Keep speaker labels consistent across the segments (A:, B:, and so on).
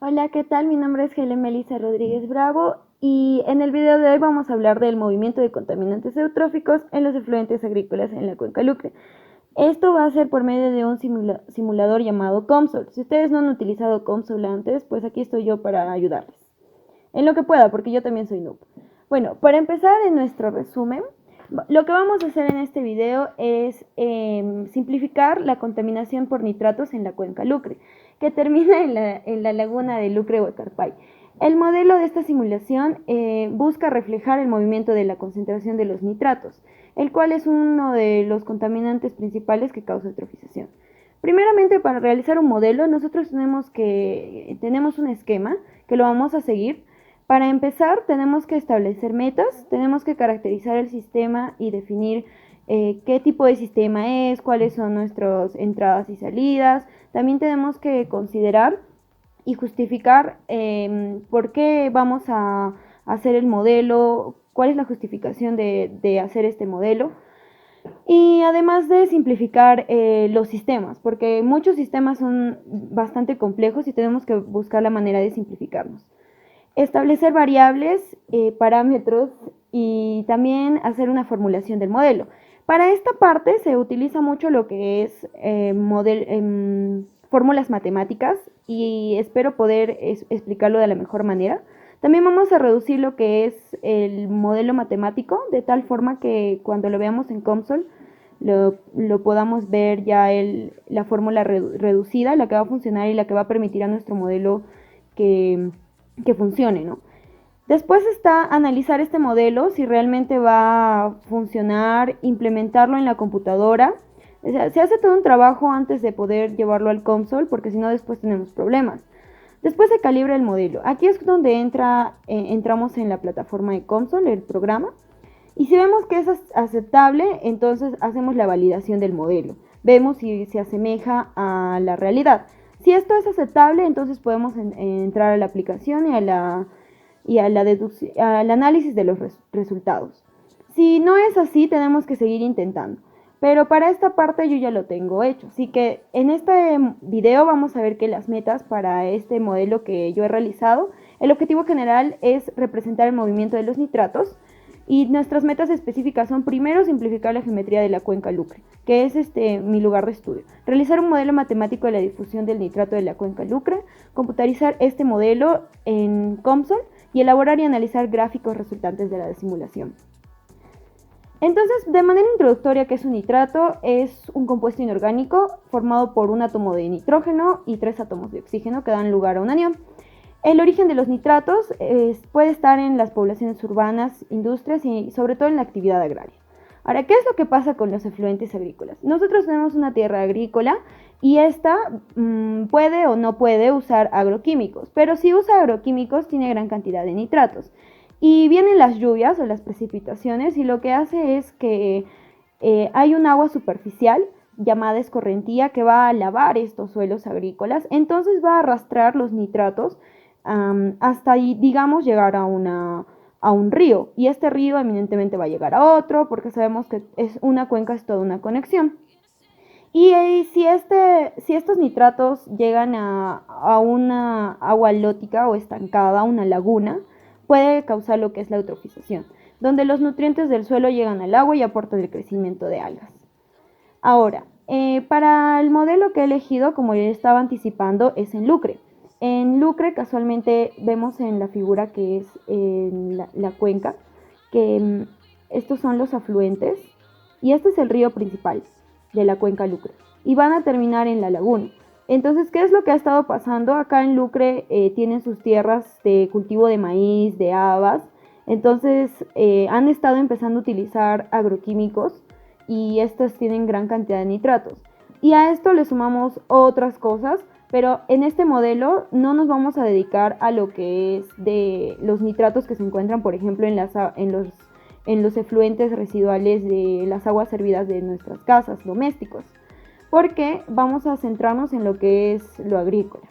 A: Hola, ¿qué tal? Mi nombre es Helen Melissa Rodríguez Bravo y en el video de hoy vamos a hablar del movimiento de contaminantes eutróficos en los efluentes agrícolas en la cuenca Lucre. Esto va a ser por medio de un simulador llamado COMSOL. Si ustedes no han utilizado COMSOL antes, pues aquí estoy yo para ayudarles. En lo que pueda, porque yo también soy noob. Bueno, para empezar en nuestro resumen, lo que vamos a hacer en este video es simplificar la contaminación por nitratos en la cuenca Lucre, que termina en la laguna de Lucre-Huacarpay. El modelo de esta simulación busca reflejar el movimiento de la concentración de los nitratos, el cual es uno de los contaminantes principales que causa eutrofización. Primeramente, para realizar un modelo, nosotros tenemos un esquema que lo vamos a seguir. Para empezar, tenemos que establecer metas, tenemos que caracterizar el sistema y definir qué tipo de sistema es, cuáles son nuestras entradas y salidas. También tenemos que considerar y justificar por qué vamos a hacer el modelo, cuál es la justificación de hacer este modelo. Y además de simplificar los sistemas, porque muchos sistemas son bastante complejos y tenemos que buscar la manera de simplificarlos. Establecer variables, parámetros y también hacer una formulación del modelo. Para esta parte se utiliza mucho lo que es fórmulas matemáticas y espero poder explicarlo de la mejor manera. También vamos a reducir lo que es el modelo matemático de tal forma que cuando lo veamos en COMSOL lo podamos ver ya la fórmula reducida, la que va a funcionar y la que va a permitir a nuestro modelo que funcione, ¿no? Después está analizar este modelo, si realmente va a funcionar, implementarlo en la computadora. O sea, se hace todo un trabajo antes de poder llevarlo al console, porque si no después tenemos problemas. Después se calibra el modelo. Aquí es donde entramos en la plataforma de console, el programa. Y si vemos que es aceptable, entonces hacemos la validación del modelo. Vemos si se asemeja a la realidad. Si esto es aceptable, entonces podemos entrar a la aplicación al análisis de los resultados. Si no es así, tenemos que seguir intentando. Pero para esta parte yo ya lo tengo hecho. Así que en este video vamos a ver que las metas para este modelo que yo he realizado, el objetivo general es representar el movimiento de los nitratos. Y nuestras metas específicas son: primero, simplificar la geometría de la cuenca Lucre, que es mi lugar de estudio. Realizar un modelo matemático de la difusión del nitrato de la cuenca Lucre, computarizar este modelo en COMSOL y elaborar y analizar gráficos resultantes de la simulación. Entonces, de manera introductoria, ¿qué es un nitrato? Es un compuesto inorgánico formado por un átomo de nitrógeno y 3 átomos de oxígeno que dan lugar a un anión. El origen de los nitratos puede estar en las poblaciones urbanas, industrias y sobre todo en la actividad agraria. Ahora, ¿qué es lo que pasa con los efluentes agrícolas? Nosotros tenemos una tierra agrícola y esta puede o no puede usar agroquímicos, pero si usa agroquímicos tiene gran cantidad de nitratos. Y vienen las lluvias o las precipitaciones y lo que hace es que hay un agua superficial llamada escorrentía que va a lavar estos suelos agrícolas, entonces va a arrastrar los nitratos hasta, digamos, llegar a un río. Y este río eminentemente va a llegar a otro, porque sabemos que una cuenca es toda una conexión. Y si estos nitratos llegan a una agua lótica o estancada, una laguna, puede causar lo que es la eutrofización, donde los nutrientes del suelo llegan al agua y aportan el crecimiento de algas. Ahora, para el modelo que he elegido, como ya estaba anticipando, es en Lucre. En Lucre casualmente vemos en la figura que es la cuenca, que estos son los afluentes y este es el río principal de la cuenca Lucre y van a terminar en la laguna. Entonces, ¿qué es lo que ha estado pasando? Acá en Lucre tienen sus tierras de cultivo de maíz, de habas, entonces han estado empezando a utilizar agroquímicos y estos tienen gran cantidad de nitratos. Y a esto le sumamos otras cosas, pero en este modelo no nos vamos a dedicar a lo que es de los nitratos que se encuentran, por ejemplo, en los efluentes residuales de las aguas servidas de nuestras casas, domésticos, porque vamos a centrarnos en lo que es lo agrícola.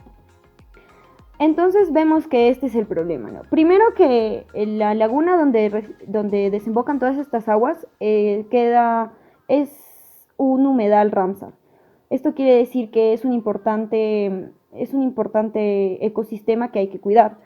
A: Entonces vemos que este es el problema, ¿no? Primero que la laguna donde desembocan todas estas aguas es un humedal Ramsar. Esto quiere decir que es un importante un importante ecosistema que hay que cuidar.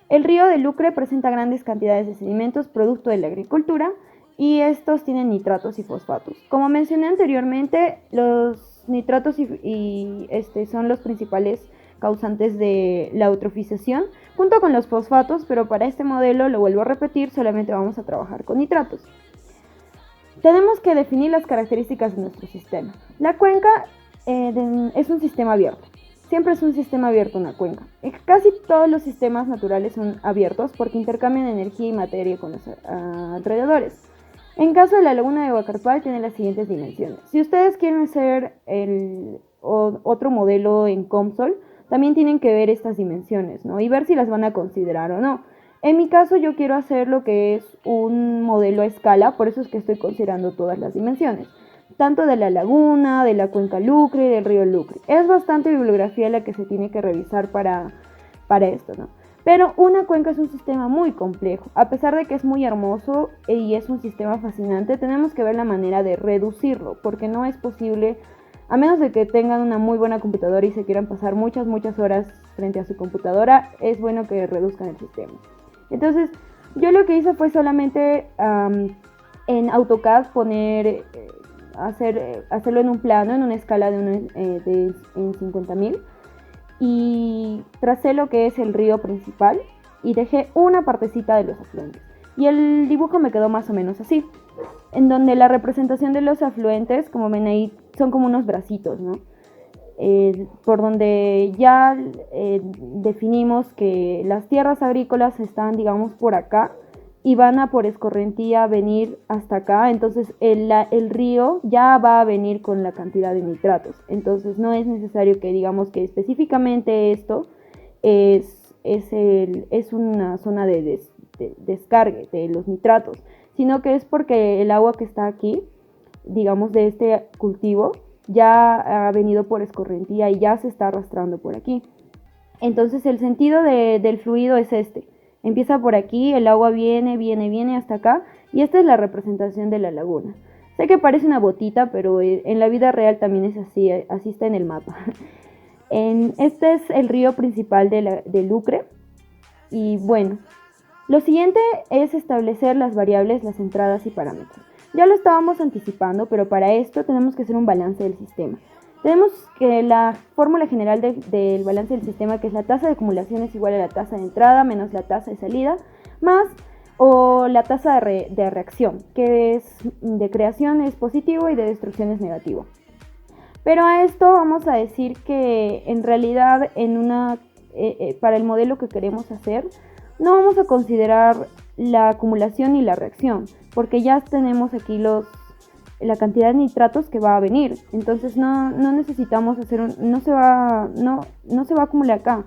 A: El río de Lucre presenta grandes cantidades de sedimentos producto de la agricultura y estos tienen nitratos y fosfatos. Como mencioné anteriormente, los nitratos son los principales causantes de la eutrofización, junto con los fosfatos, pero para este modelo, lo vuelvo a repetir, solamente vamos a trabajar con nitratos. Tenemos que definir las características de nuestro sistema. La cuenca es un sistema abierto. Siempre es un sistema abierto una cuenca. Casi todos los sistemas naturales son abiertos porque intercambian energía y materia con los alrededores. En caso de la laguna de Huacarpal tiene las siguientes dimensiones. Si ustedes quieren hacer otro modelo en COMSOL, también tienen que ver estas dimensiones, ¿no? Y ver si las van a considerar o no. En mi caso yo quiero hacer lo que es un modelo a escala, por eso es que estoy considerando todas las dimensiones, tanto de la laguna, de la cuenca Lucre y del río Lucre. Es bastante bibliografía la que se tiene que revisar para esto, ¿no? Pero una cuenca es un sistema muy complejo. A pesar de que es muy hermoso y es un sistema fascinante, tenemos que ver la manera de reducirlo, porque no es posible, a menos de que tengan una muy buena computadora y se quieran pasar muchas horas frente a su computadora, es bueno que reduzcan el sistema. Entonces, yo lo que hice fue solamente en AutoCAD hacerlo en un plano, en una escala en 50.000, y tracé lo que es el río principal y dejé una partecita de los afluentes. Y el dibujo me quedó más o menos así, en donde la representación de los afluentes, como ven ahí, son como unos bracitos, ¿no? Por donde ya definimos que las tierras agrícolas están, digamos, por acá y van a por escorrentía venir hasta acá, entonces el río ya va a venir con la cantidad de nitratos, entonces no es necesario que digamos que específicamente esto es una zona de descargue de los nitratos, sino que es porque el agua que está aquí, digamos, de este cultivo, ya ha venido por escorrentía y ya se está arrastrando por aquí. Entonces el sentido del fluido es este. Empieza por aquí, el agua viene hasta acá y esta es la representación de la laguna. Sé que parece una botita, pero en la vida real también es así, así está en el mapa. Este es el río principal de Lucre y bueno, lo siguiente es establecer las variables, las entradas y parámetros. Ya lo estábamos anticipando, pero para esto tenemos que hacer un balance del sistema. Tenemos que la fórmula general del balance del sistema, que es la tasa de acumulación es igual a la tasa de entrada menos la tasa de salida, más o la tasa de reacción, que es de creación es positivo y de destrucción es negativo. Pero a esto vamos a decir que en realidad para el modelo que queremos hacer, no vamos a considerar la acumulación y la reacción, porque ya tenemos aquí la cantidad de nitratos que va a venir, entonces no necesitamos hacer no se va a acumular acá,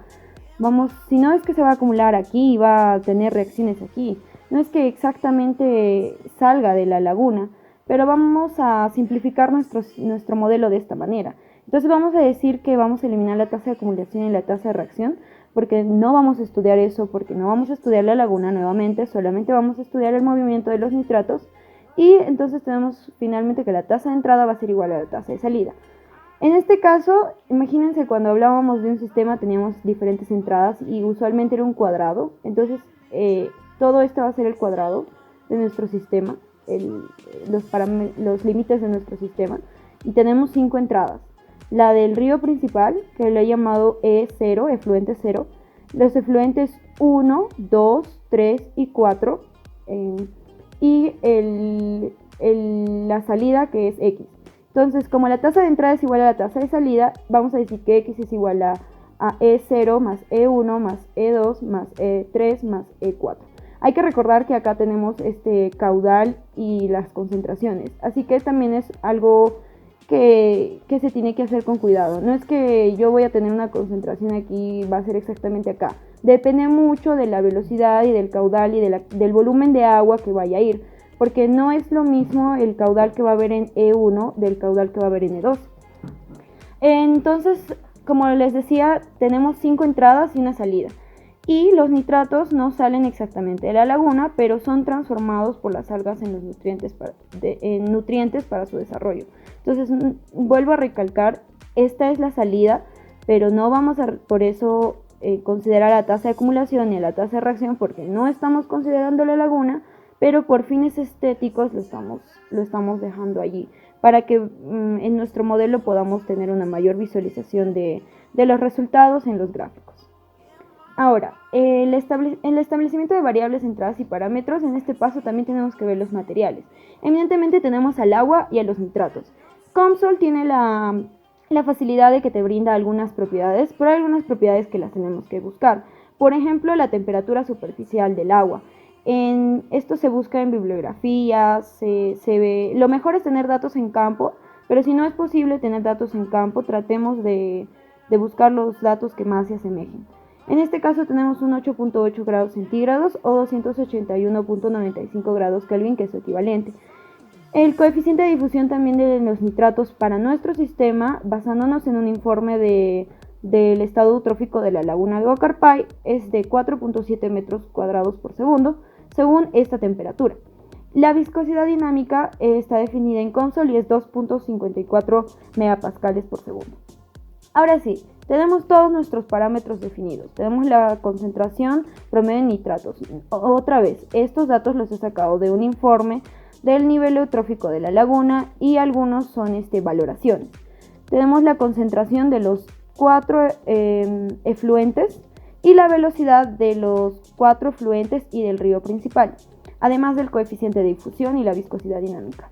A: si no es que se va a acumular aquí y va a tener reacciones aquí, no es que exactamente salga de la laguna, pero vamos a simplificar nuestro modelo de esta manera. Entonces vamos a decir que vamos a eliminar la tasa de acumulación y la tasa de reacción, porque no vamos a estudiar eso, porque no vamos a estudiar la laguna nuevamente, solamente vamos a estudiar el movimiento de los nitratos, y entonces tenemos finalmente que la tasa de entrada va a ser igual a la tasa de salida. En este caso, imagínense cuando hablábamos de un sistema teníamos diferentes entradas y usualmente era un cuadrado, entonces todo esto va a ser el cuadrado de nuestro sistema, los límites de nuestro sistema, y tenemos 5 entradas. La del río principal, que le he llamado E0, efluente 0, los efluentes 1, 2, 3 y 4, y la salida, que es X. Entonces, como la tasa de entrada es igual a la tasa de salida, vamos a decir que X es igual a E0 más E1 más E2 más E3 más E4. Hay que recordar que acá tenemos este caudal y las concentraciones, así que también es algo que se tiene que hacer con cuidado. No es que yo voy a tener una concentración aquí, va a ser exactamente acá. Depende mucho de la velocidad y del caudal y del volumen de agua que vaya a ir, porque no es lo mismo el caudal que va a haber en E1 del caudal que va a haber en E2. Entonces, como les decía, tenemos 5 entradas y una salida. Y los nitratos no salen exactamente de la laguna, pero son transformados por las algas en los nutrientes para su desarrollo. Entonces, vuelvo a recalcar, esta es la salida pero no vamos a por eso considerar la tasa de acumulación ni la tasa de reacción, porque no estamos considerando la laguna, pero por fines estéticos lo estamos dejando allí, para que en nuestro modelo podamos tener una mayor visualización de los resultados en los gráficos. Ahora, el establecimiento de variables, entradas y parámetros. En este paso también tenemos que ver los materiales. Evidentemente tenemos al agua y a los nitratos. COMSOL tiene la facilidad de que te brinda algunas propiedades, pero hay algunas propiedades que las tenemos que buscar. Por ejemplo, la temperatura superficial del agua. Esto se busca en bibliografía, se ve. Lo mejor es tener datos en campo, pero si no es posible tener datos en campo, tratemos de buscar los datos que más se asemejen. En este caso tenemos un 8.8 grados centígrados o 281.95 grados Kelvin, que es su equivalente. El coeficiente de difusión también de los nitratos para nuestro sistema, basándonos en un informe del estado eutrófico de la laguna de Guacarpay, es de 4.7 metros cuadrados por segundo, según esta temperatura. La viscosidad dinámica está definida en COMSOL y es 2.54 megapascales por segundo. Ahora sí, tenemos todos nuestros parámetros definidos. Tenemos la concentración promedio de nitratos. Otra vez, estos datos los he sacado de un informe del nivel eutrófico de la laguna y algunos son valoraciones. Tenemos la concentración de los 4 efluentes y la velocidad de los 4 efluentes y del río principal, además del coeficiente de difusión y la viscosidad dinámica.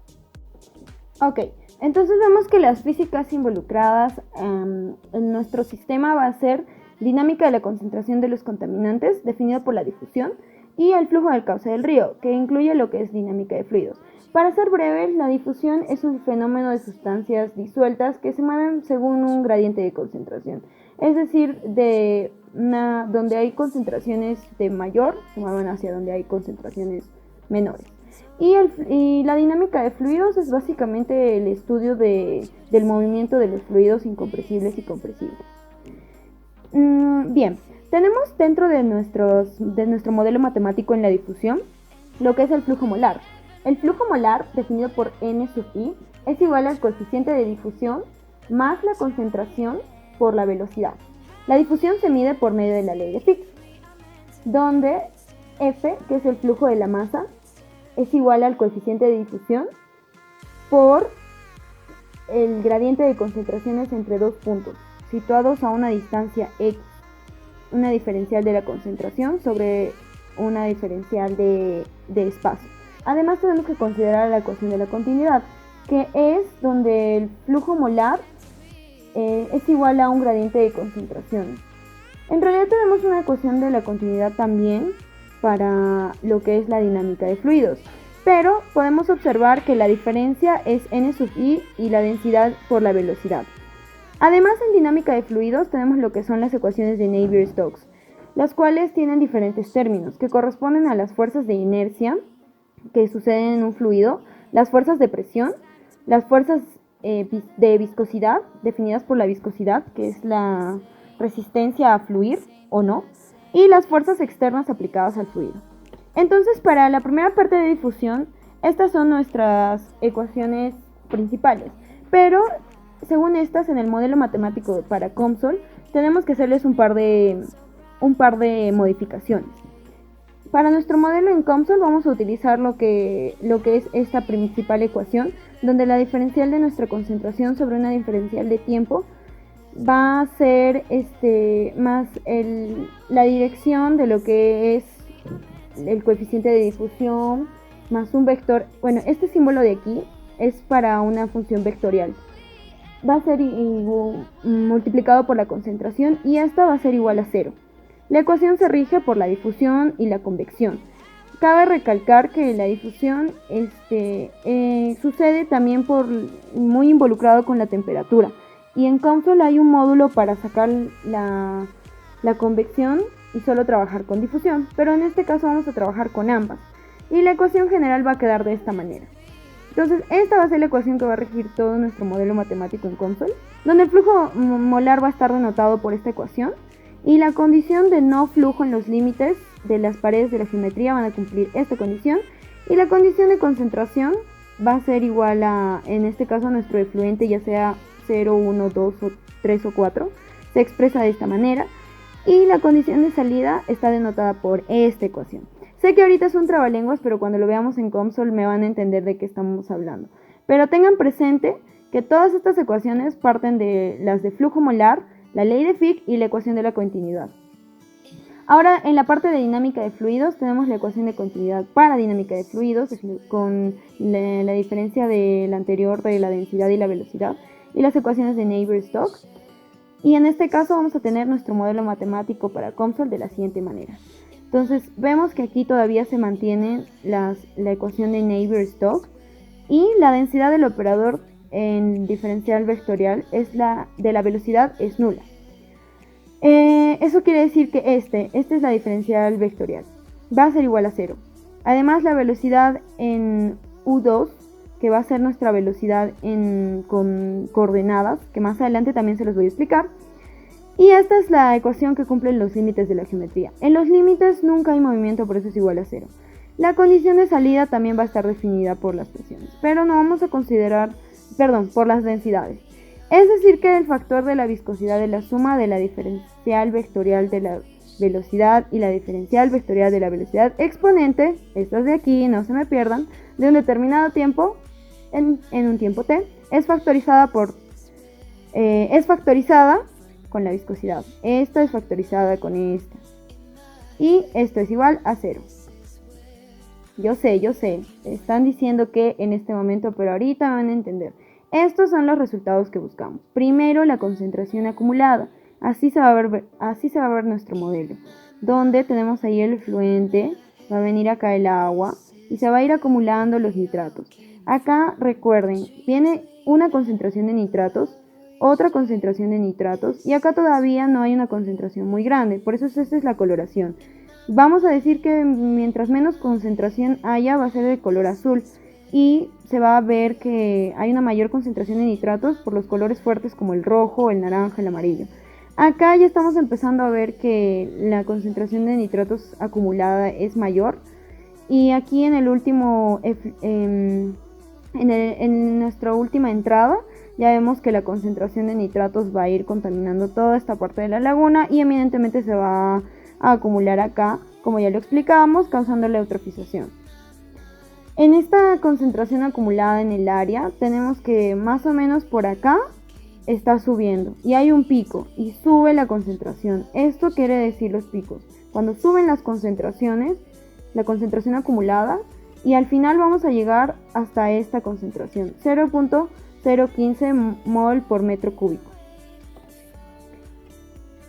A: Ok, entonces vemos que las físicas involucradas en nuestro sistema va a ser dinámica de la concentración de los contaminantes, definida por la difusión, y el flujo del cauce del río, que incluye lo que es dinámica de fluidos. Para ser breves, la difusión es un fenómeno de sustancias disueltas que se mueven según un gradiente de concentración. Es decir, donde hay concentraciones de mayor, se mueven hacia donde hay concentraciones menores. Y la dinámica de fluidos es básicamente el estudio del movimiento de los fluidos incompresibles y compresibles. Bien, tenemos dentro de nuestro modelo matemático en la difusión lo que es el flujo molar. El flujo molar, definido por N sub I, es igual al coeficiente de difusión más la concentración por la velocidad. La difusión se mide por medio de la ley de Fick, donde F, que es el flujo de la masa, es igual al coeficiente de difusión por el gradiente de concentraciones entre dos puntos, situados a una distancia X, una diferencial de la concentración sobre una diferencial de espacio. Además tenemos que considerar la ecuación de la continuidad, que es donde el flujo molar es igual a un gradiente de concentración. En realidad tenemos una ecuación de la continuidad también para lo que es la dinámica de fluidos, pero podemos observar que la diferencia es N sub I y la densidad por la velocidad. Además, en dinámica de fluidos tenemos lo que son las ecuaciones de Navier-Stokes, las cuales tienen diferentes términos que corresponden a las fuerzas de inercia que suceden en un fluido, las fuerzas de presión, las fuerzas de viscosidad, definidas por la viscosidad, que es la resistencia a fluir o no, y las fuerzas externas aplicadas al fluido. Entonces, para la primera parte de difusión, estas son nuestras ecuaciones principales, pero según estas, en el modelo matemático para COMSOL, tenemos que hacerles un par de modificaciones. Para nuestro modelo en COMSOL vamos a utilizar lo que es esta principal ecuación, donde la diferencial de nuestra concentración sobre una diferencial de tiempo va a ser más la dirección de lo que es el coeficiente de difusión más un vector. Bueno, este símbolo de aquí es para una función vectorial. Va a ser multiplicado por la concentración y esta va a ser igual a 0. La ecuación se rige por la difusión y la convección. Cabe recalcar que la difusión sucede también muy involucrado con la temperatura. Y en COMSOL hay un módulo para sacar la convección y solo trabajar con difusión, pero en este caso vamos a trabajar con ambas. Y la ecuación general va a quedar de esta manera. Entonces, esta va a ser la ecuación que va a regir todo nuestro modelo matemático en COMSOL, donde el flujo molar va a estar denotado por esta ecuación, y la condición de no flujo en los límites de las paredes de la geometría van a cumplir esta condición, y la condición de concentración va a ser igual a, en este caso, nuestro efluente, ya sea 0, 1, 2, o 3 o 4, se expresa de esta manera. Y la condición de salida está denotada por esta ecuación. Sé que ahorita es un trabalenguas, pero cuando lo veamos en COMSOL me van a entender de qué estamos hablando. Pero tengan presente que todas estas ecuaciones parten de las de flujo molar, la ley de Fick y la ecuación de la continuidad. Ahora, en la parte de dinámica de fluidos, tenemos la ecuación de continuidad para dinámica de fluidos, con la diferencia de la anterior de la densidad y la velocidad, y las ecuaciones de Navier-Stokes. Y en este caso vamos a tener nuestro modelo matemático para COMSOL de la siguiente manera. Entonces, vemos que aquí todavía se mantiene la ecuación de Navier-Stokes, y la densidad del operador en diferencial vectorial de la velocidad es nula. Eso quiere decir que esta es la diferencial vectorial, va a ser igual a 0. Además, la velocidad en U2, que va a ser nuestra velocidad con coordenadas, que más adelante también se los voy a explicar. Y esta es la ecuación que cumple los límites de la geometría. En los límites nunca hay movimiento, por eso es igual a 0. La condición de salida también va a estar definida por las presiones, pero no vamos a considerar, por las densidades. Es decir, que el factor de la viscosidad es la suma de la diferencial vectorial de la velocidad y la diferencial vectorial de la velocidad exponente, estas de aquí, no se me pierdan, de un determinado tiempo, en un tiempo t, es factorizada con la viscosidad. Esta es factorizada con esta. Y esto es igual a 0. Yo sé, están diciendo que en este momento, pero ahorita van a entender. Estos son los resultados que buscamos. Primero, la concentración acumulada. Así se va a ver nuestro modelo, donde tenemos ahí el fluente, va a venir acá el agua y se va a ir acumulando los nitratos. Acá, recuerden, viene una concentración de nitratos, otra concentración de nitratos, y acá todavía no hay una concentración muy grande, por eso esta es la coloración. Vamos a decir que mientras menos concentración haya, va a ser de color azul, y se va a ver que hay una mayor concentración de nitratos por los colores fuertes como el rojo, el naranja, el amarillo. Acá ya estamos empezando a ver que la concentración de nitratos acumulada es mayor, y aquí en el último, en nuestra última entrada, ya vemos que la concentración de nitratos va a ir contaminando toda esta parte de la laguna y evidentemente se va a acumular acá, como ya lo explicábamos, causando la eutrofización. En esta concentración acumulada en el área, tenemos que más o menos por acá está subiendo y hay un pico y sube la concentración. Esto quiere decir los picos. Cuando suben las concentraciones, la concentración acumulada, y al final vamos a llegar hasta esta concentración, 0.015 mol por metro cúbico.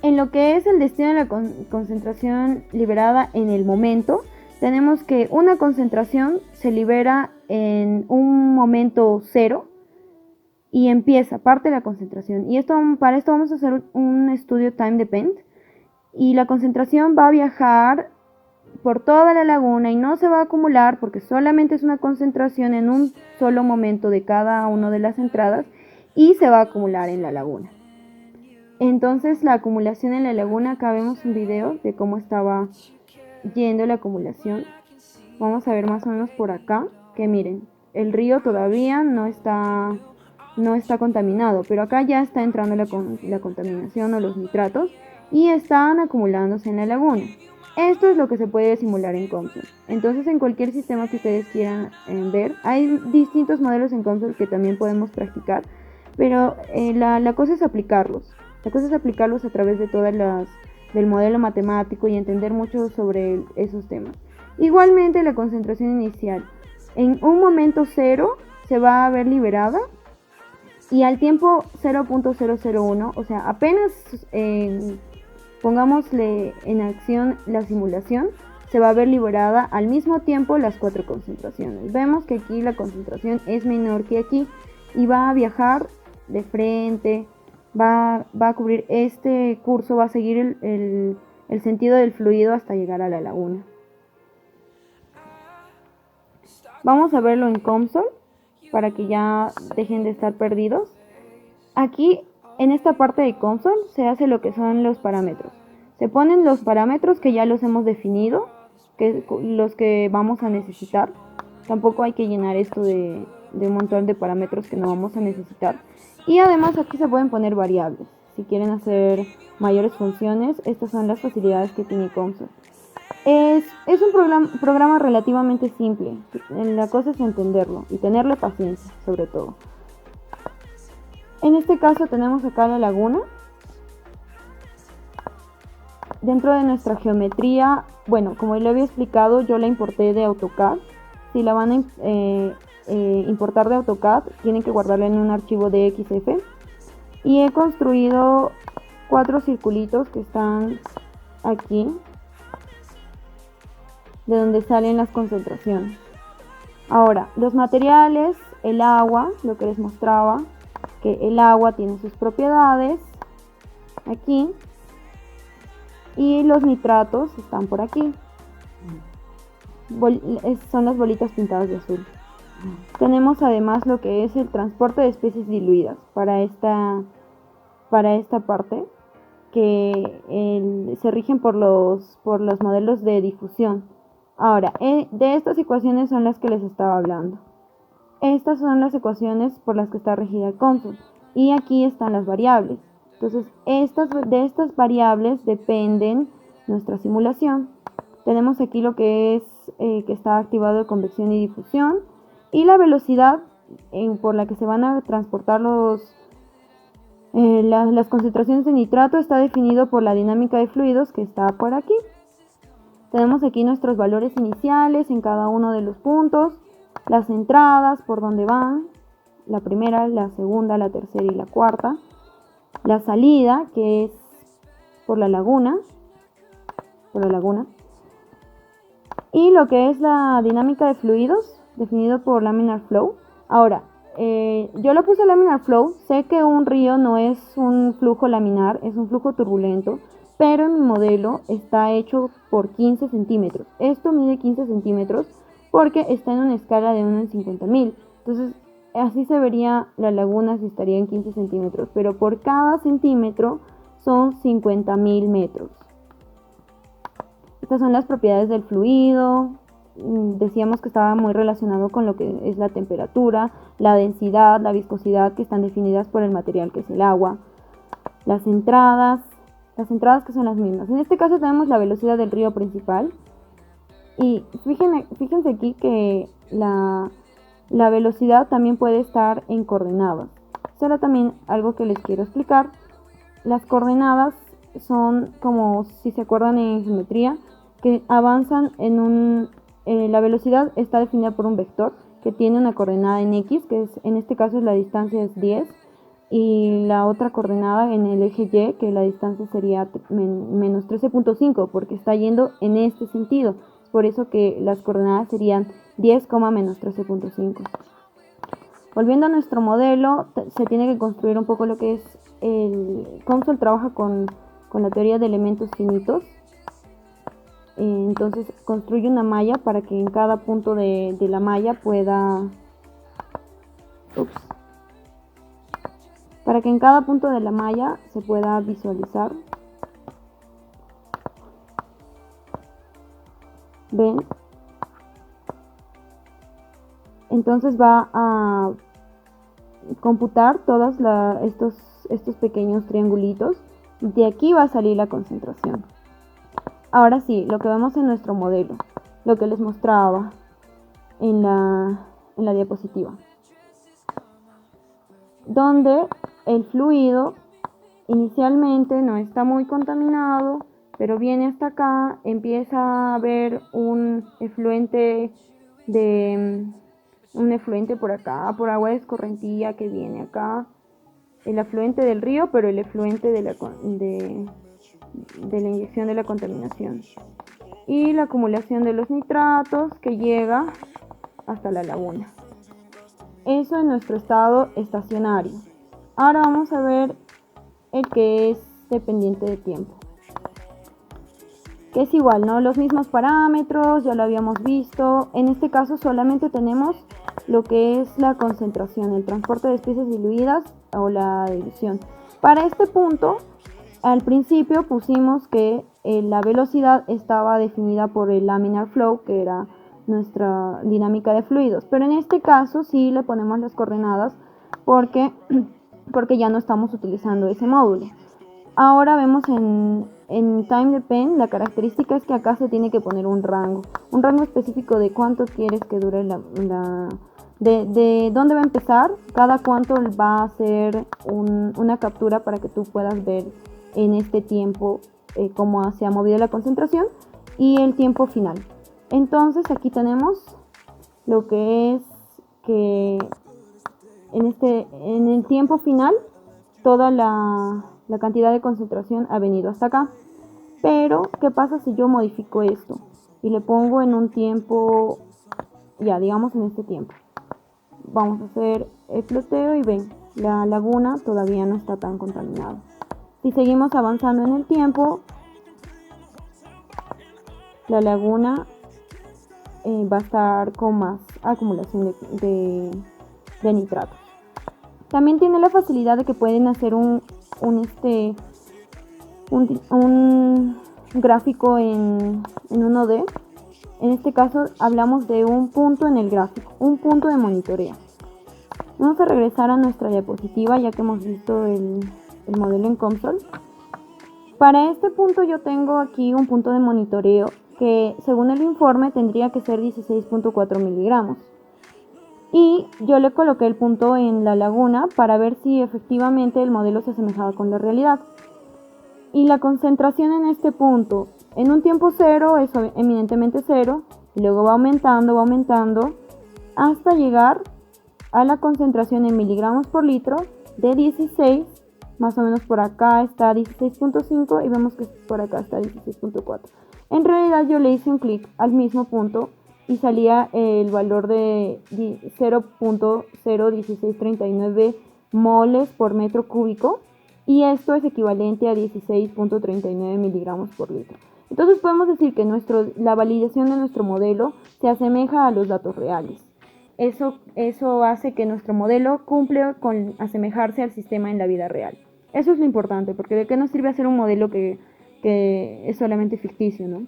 A: En lo que es el destino de la concentración liberada en el momento, tenemos que una concentración se libera en un momento 0 y parte la concentración. Y para esto vamos a hacer un estudio time depend, y la concentración va a viajar por toda la laguna y no se va a acumular porque solamente es una concentración en un solo momento de cada una de las entradas y se va a acumular en la laguna. Entonces, la acumulación en la laguna, acá vemos un video de cómo estaba yendo la acumulación. Vamos a ver más o menos por acá, que miren, el río todavía no está contaminado, pero acá ya está entrando la contaminación o los nitratos y están acumulándose en la laguna. Esto es lo que se puede simular en COMSOL. Entonces, en cualquier sistema que ustedes quieran ver, hay distintos modelos en COMSOL que también podemos practicar, pero la cosa es aplicarlos. La cosa es aplicarlos a través de del modelo matemático y entender mucho sobre esos temas. Igualmente, la concentración inicial en un momento 0 se va a ver liberada, y al tiempo 0.001, o sea, apenas pongámosle en acción la simulación, se va a ver liberada al mismo tiempo las 4 concentraciones. Vemos que aquí la concentración es menor que aquí y va a viajar de frente, va a cubrir este curso, va a seguir el sentido del fluido hasta llegar a la laguna. Vamos a verlo en COMSOL para que ya dejen de estar perdidos. Aquí, en esta parte de COMSOL, se hace lo que son los parámetros. Se ponen los parámetros que ya los hemos definido, los que vamos a necesitar. Tampoco hay que llenar esto de un montón de parámetros que no vamos a necesitar. Y además aquí se pueden poner variables, si quieren hacer mayores funciones, estas son las facilidades que tiene COMSOL. Es un programa relativamente simple. La cosa es entenderlo y tenerle paciencia, sobre todo. En este caso tenemos acá la laguna. Dentro de nuestra geometría, bueno, como le había explicado, yo la importé de AutoCAD. Si la van a importar de AutoCAD, tienen que guardarla en un archivo de XF. Y he construido 4 circulitos que están aquí, de donde salen las concentraciones. Ahora, los materiales, el agua, lo que les mostraba, que el agua tiene sus propiedades aquí, y los nitratos están por aquí. Son las bolitas pintadas de azul. Tenemos además lo que es el transporte de especies diluidas para esta parte, que se rigen por los modelos de difusión. Ahora, de estas ecuaciones son las que les estaba hablando. Estas son las ecuaciones por las que está regida el COMSOL. Y aquí están las variables. Entonces, de estas variables dependen nuestra simulación. Tenemos aquí lo que es que está activado de convección y difusión. Y la velocidad por la que se van a transportar las concentraciones de nitrato está definido por la dinámica de fluidos, que está por aquí. Tenemos aquí nuestros valores iniciales en cada uno de los puntos, las entradas por donde van, la primera, la segunda, la tercera y la cuarta, la salida, que es por la laguna, y lo que es la dinámica de fluidos, definido por laminar flow. Ahora, yo lo puse laminar flow. Sé que un río no es un flujo laminar, es un flujo turbulento, pero en mi modelo está hecho por 15 centímetros. Esto mide 15 centímetros porque está en una escala de 1 en 50.000. Entonces, así se vería la laguna si estaría en 15 centímetros, pero por cada centímetro son 50.000 metros. Estas son las propiedades del fluido. Decíamos que estaba muy relacionado con lo que es la temperatura, la densidad, la viscosidad, que están definidas por el material, que es el agua. Las entradas que son las mismas. En este caso tenemos la velocidad del río principal. Y fíjense aquí que la velocidad también puede estar en coordenadas. Solo también algo que les quiero explicar. Las coordenadas son como, si se acuerdan en geometría, que avanzan la velocidad está definida por un vector que tiene una coordenada en X, que en este caso la distancia es 10, y la otra coordenada en el eje Y, que la distancia sería menos 13.5, porque está yendo en este sentido. Por eso que las coordenadas serían 10, menos 13.5. Volviendo a nuestro modelo, se tiene que construir un poco lo que es COMSOL trabaja con la teoría de elementos finitos. Entonces construye una malla para que en cada punto de la malla para que en cada punto de la malla se pueda visualizar. ¿Ven? Entonces va a computar todos estos pequeños triangulitos. De aquí va a salir la concentración. Ahora sí, lo que vemos en nuestro modelo, lo que les mostraba en la diapositiva, donde el fluido inicialmente no está muy contaminado, pero viene hasta acá, empieza a haber un efluente por acá, por agua de escorrentía que viene acá, el afluente del río, pero el efluente de la inyección de la contaminación, y la acumulación de los nitratos que llega hasta la laguna. Eso en nuestro estado estacionario. Ahora vamos a ver el que es dependiente de tiempo, que es igual, ¿no? Los mismos parámetros, ya lo habíamos visto. En este caso solamente tenemos lo que es la concentración, el transporte de especies diluidas o la dilución. Para este punto, al principio pusimos que la velocidad estaba definida por el laminar flow, que era nuestra dinámica de fluidos, pero en este caso sí le ponemos las coordenadas porque ya no estamos utilizando ese módulo. Ahora vemos en Time Depend, la característica es que acá se tiene que poner un rango específico de cuánto quieres que dure de dónde va a empezar, cada cuánto va a ser una captura para que tú puedas ver en este tiempo cómo se ha movido la concentración y el tiempo final. Entonces aquí tenemos lo que es que en el tiempo final toda la cantidad de concentración ha venido hasta acá. Pero, ¿qué pasa si yo modifico esto? Y le pongo en un tiempo, ya digamos en este tiempo. Vamos a hacer el ploteo y ven, la laguna todavía no está tan contaminada. Si seguimos avanzando en el tiempo, la laguna va a estar con más acumulación de nitratos. También tiene la facilidad de que pueden hacer un gráfico en 1D. En este caso hablamos de un punto en el gráfico, un punto de monitoreo. Vamos a regresar a nuestra diapositiva ya que hemos visto el modelo en COMSOL. Para este punto yo tengo aquí un punto de monitoreo que según el informe tendría que ser 16.4 miligramos. Y yo le coloqué el punto en la laguna para ver si efectivamente el modelo se asemejaba con la realidad. Y la concentración en este punto, en un tiempo cero, es eminentemente cero, y luego va aumentando, hasta llegar a la concentración en miligramos por litro de 16, más o menos por acá está 16.5 y vemos que por acá está 16.4. En realidad yo le hice un clic al mismo punto y salía el valor de 0.01639 moles por metro cúbico. Y esto es equivalente a 16.39 miligramos por litro. Entonces podemos decir que la validación de nuestro modelo se asemeja a los datos reales. Eso hace que nuestro modelo cumple con asemejarse al sistema en la vida real. Eso es lo importante, porque ¿de qué nos sirve hacer un modelo que es solamente ficticio, ¿no?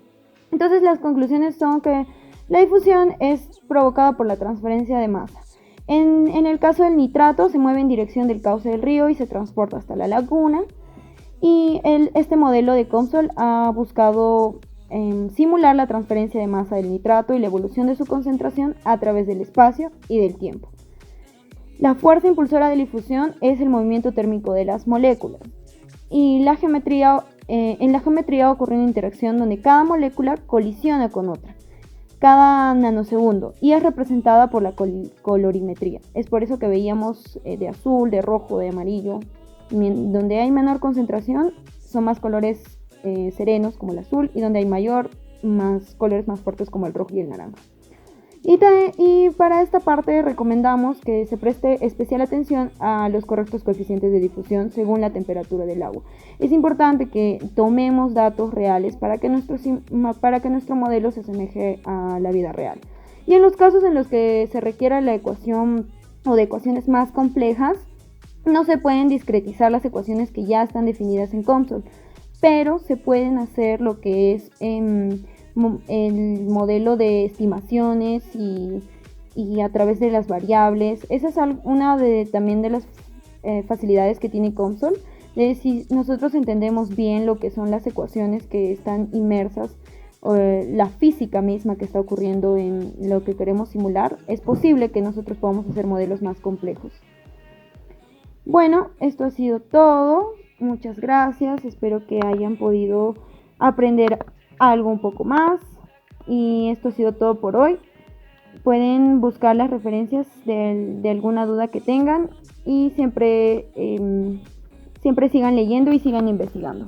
A: Entonces las conclusiones son que la difusión es provocada por la transferencia de masa. En el caso del nitrato se mueve en dirección del cauce del río y se transporta hasta la laguna. Y este modelo de COMSOL ha buscado simular la transferencia de masa del nitrato y la evolución de su concentración a través del espacio y del tiempo. La fuerza impulsora de la difusión es el movimiento térmico de las moléculas. Y en la geometría ocurre una interacción donde cada molécula colisiona con otra cada nanosegundo y es representada por la colorimetría. Es por eso que veíamos de azul, de rojo, de amarillo. Donde hay menor concentración son más colores serenos como el azul, y donde hay más colores más fuertes como el rojo y el naranja. Y para esta parte recomendamos que se preste especial atención a los correctos coeficientes de difusión según la temperatura del agua. Es importante que tomemos datos reales para que nuestro modelo se asemeje a la vida real. Y en los casos en los que se requiera la ecuación o de ecuaciones más complejas, no se pueden discretizar las ecuaciones que ya están definidas en COMSOL, pero se pueden hacer lo que es el modelo de estimaciones y a través de las variables. Esa es una también de las facilidades que tiene COMSOL. Si nosotros entendemos bien lo que son las ecuaciones que están inmersas, la física misma que está ocurriendo en lo que queremos simular, es posible que nosotros podamos hacer modelos más complejos. Bueno, esto ha sido todo. Muchas gracias. Espero que hayan podido aprender algo un poco más. Y esto ha sido todo por hoy. Pueden buscar las referencias de alguna duda que tengan y siempre sigan leyendo y sigan investigando.